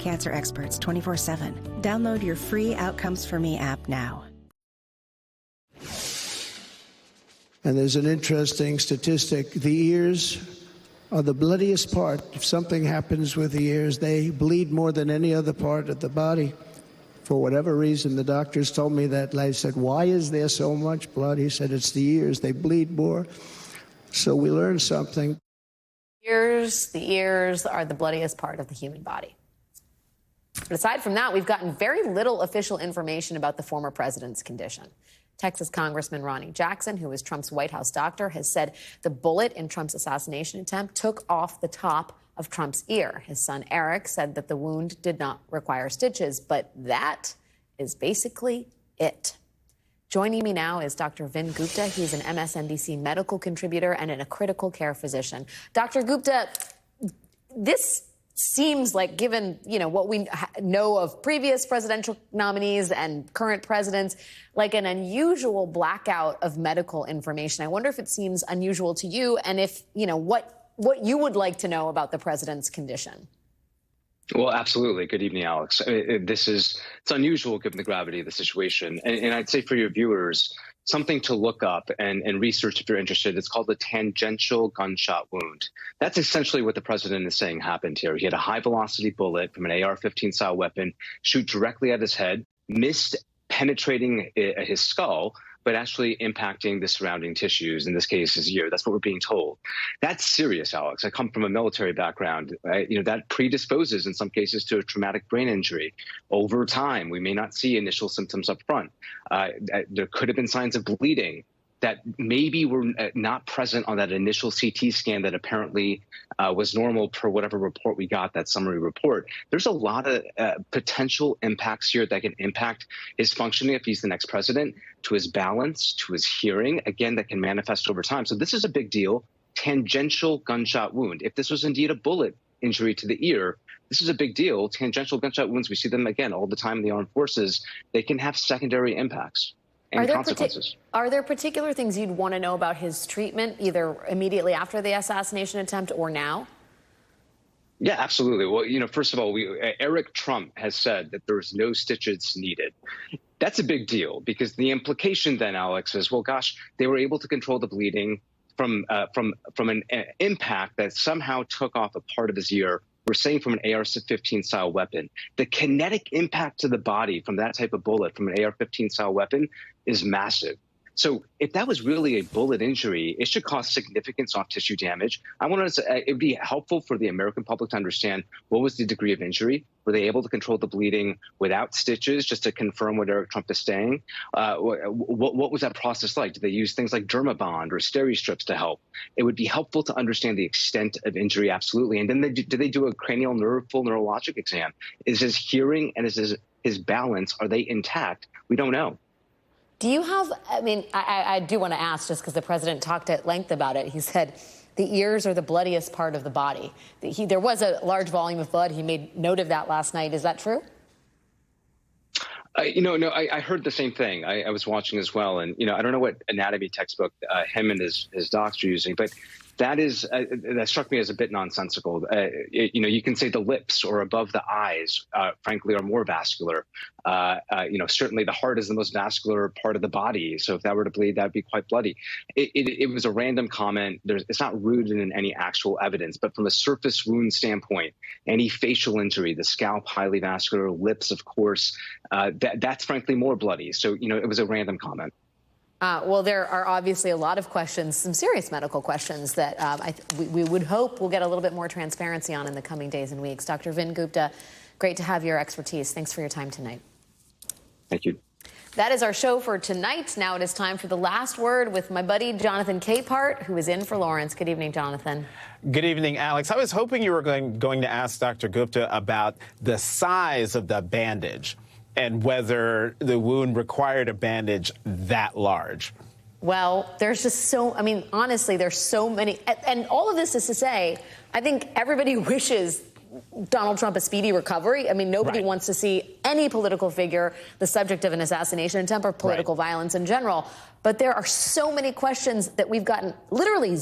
cancer experts 24/7. Download your free Outcomes for Me app now. And there's an interesting statistic. The ears are the bloodiest part. If something happens with the ears, they bleed more than any other part of the body. For whatever reason, the doctors told me that. I said, why is there so much blood? He said, it's the ears. They bleed more. So we learned something. The ears are the bloodiest part of the human body. But aside from that, we've gotten very little official information about the former president's condition. Texas Congressman Ronnie Jackson, who is Trump's White House doctor, has said the bullet in Trump's assassination attempt took off the top of Trump's ear. His son Eric said that the wound did not require stitches, but that is basically it. Joining me now is Dr. Vin Gupta. He's an MSNBC medical contributor and a critical care physician. Dr. Gupta, this seems like, given, what we know of previous presidential nominees and current presidents, like an unusual blackout of medical information. I wonder if it seems unusual to you, and if, what you would like to know about the president's condition. Well, absolutely. Good evening, Alex. It's unusual given the gravity of the situation. And I'd say for your viewers, something to look up and research if you're interested. It's called a tangential gunshot wound. That's essentially what the president is saying happened here. He had a high-velocity bullet from an AR-15 style weapon shoot directly at his head, missed penetrating his skull, but actually impacting the surrounding tissues, in this case, his ear. That's what we're being told. That's serious, Alex. I come from a military background. That predisposes, in some cases, to a traumatic brain injury. Over time, we may not see initial symptoms up front. There could have been signs of bleeding that maybe were not present on that initial CT scan that apparently was normal per whatever report we got, that summary report. There's a lot of potential impacts here that can impact his functioning if he's the next president, to his balance, to his hearing, again, that can manifest over time. So this is a big deal. Tangential gunshot wound. If this was indeed a bullet injury to the ear, this is a big deal. Tangential gunshot wounds, we see them, again, all the time in the armed forces. They can have secondary impacts. Are there particular things you'd want to know about his treatment, either immediately after the assassination attempt or now? Yeah, absolutely. Well, first of all, Eric Trump has said that there's no stitches needed. That's a big deal, because the implication then, Alex, is, well, gosh, they were able to control the bleeding from an impact that somehow took off a part of his ear. We're saying from an AR-15 style weapon. The kinetic impact to the body from that type of bullet from an AR-15 style weapon is massive. So if that was really a bullet injury, it should cause significant soft tissue damage. I want to say it would be helpful for the American public to understand what was the degree of injury. Were they able to control the bleeding without stitches, just to confirm what Eric Trump is saying? What was that process like? Did they use things like Dermabond or Steri strips to help? It would be helpful to understand the extent of injury, absolutely. And then did they do a cranial full neurologic exam? Is his hearing and is his balance, are they intact? We don't know. Do you have, I do want to ask, just because the president talked at length about it. He said the ears are the bloodiest part of the body. There was a large volume of blood. He made note of that last night. Is that true? No, I heard the same thing. I was watching as well. And, I don't know what anatomy textbook him and his docs are using, but that struck me as a bit nonsensical. You can say the lips or above the eyes, frankly, are more vascular. Certainly the heart is the most vascular part of the body. So if that were to bleed, that'd be quite bloody. It was a random comment. It's not rooted in any actual evidence, but from a surface wound standpoint, any facial injury, the scalp, highly vascular, lips, of course, that's frankly more bloody. So, it was a random comment. Well, there are obviously a lot of questions, some serious medical questions that we would hope we'll get a little bit more transparency on in the coming days and weeks. Dr. Vin Gupta, great to have your expertise. Thanks for your time tonight. Thank you. That is our show for tonight. Now it is time for the last word with my buddy Jonathan Capehart, who is in for Lawrence. Good evening, Jonathan. Good evening, Alex. I was hoping you were going to ask Dr. Gupta about the size of the bandage and whether the wound required a bandage that large. Well, there's just honestly, there's so many. And all of this is to say, I think everybody wishes Donald Trump a speedy recovery. Nobody wants to see any political figure the subject of an assassination attempt or political violence in general. But there are so many questions that we've gotten literally